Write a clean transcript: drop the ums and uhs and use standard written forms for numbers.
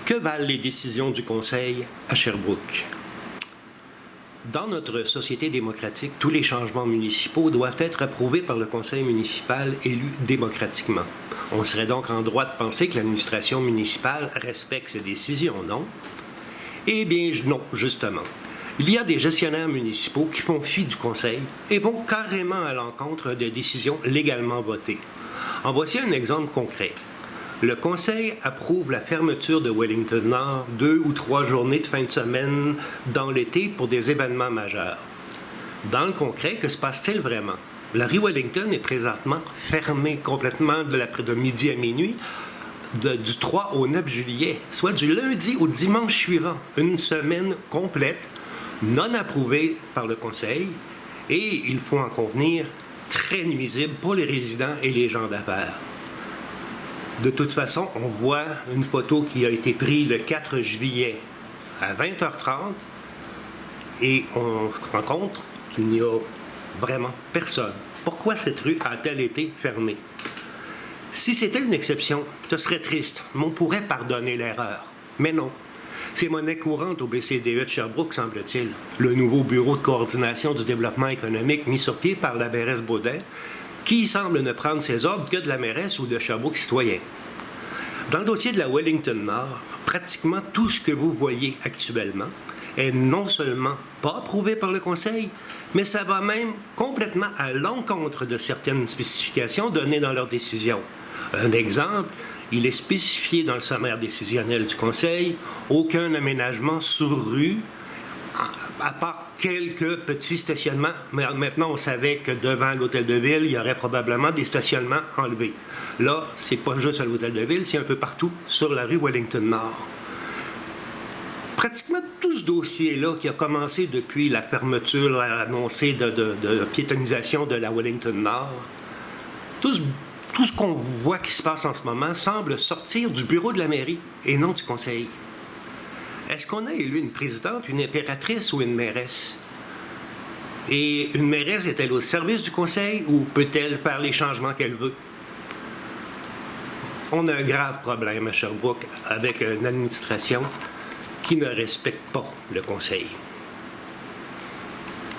Que valent les décisions du Conseil à Sherbrooke? Dans notre société démocratique, tous les changements municipaux doivent être approuvés par le Conseil municipal élu démocratiquement. On serait donc en droit de penser que l'administration municipale respecte ces décisions, non? Eh bien, non, justement. Il y a des gestionnaires municipaux qui font fi du Conseil et vont carrément à l'encontre des décisions légalement votées. En voici un exemple concret. Le Conseil approuve la fermeture de Wellington Nord 2 ou 3 journées de fin de semaine dans l'été pour des événements majeurs. Dans le concret, que se passe-t-il vraiment? La rue Wellington est présentement fermée complètement de midi à minuit du 3 au 9 juillet, soit du lundi au dimanche suivant, une semaine complète, non approuvée par le Conseil, et il faut en convenir, très nuisible pour les résidents et les gens d'affaires. De toute façon, on voit une photo qui a été prise le 4 juillet à 20h30 et on se rend compte qu'il n'y a vraiment personne. Pourquoi cette rue a-t-elle été fermée? Si c'était une exception, ce serait triste, mais on pourrait pardonner l'erreur. Mais non. C'est monnaie courante au BCDE de Sherbrooke, semble-t-il. Le nouveau bureau de coordination du développement économique mis sur pied par la mairesse Baudin, qui semble ne prendre ses ordres que de la mairesse ou de Sherbrooke citoyen. Dans le dossier de la Wellington Nord, pratiquement tout ce que vous voyez actuellement est non seulement pas approuvé par le Conseil, mais ça va même complètement à l'encontre de certaines spécifications données dans leur décision. Un exemple, il est spécifié dans le sommaire décisionnel du Conseil aucun aménagement sur rue, à part quelques petits stationnements. Mais maintenant, on savait que devant l'hôtel de ville, il y aurait probablement des stationnements enlevés. Là, c'est pas juste à l'hôtel de ville, c'est un peu partout sur la rue Wellington Nord. Pratiquement tout ce dossier-là qui a commencé depuis la fermeture annoncée de piétonisation de la Wellington Nord, tout ce qu'on voit qui se passe en ce moment semble sortir du bureau de la mairie et non du Conseil. Est-ce qu'on a élu une présidente, une impératrice ou une mairesse? Et une mairesse est-elle au service du Conseil ou peut-elle faire les changements qu'elle veut? On a un grave problème à Sherbrooke avec une administration qui ne respecte pas le Conseil.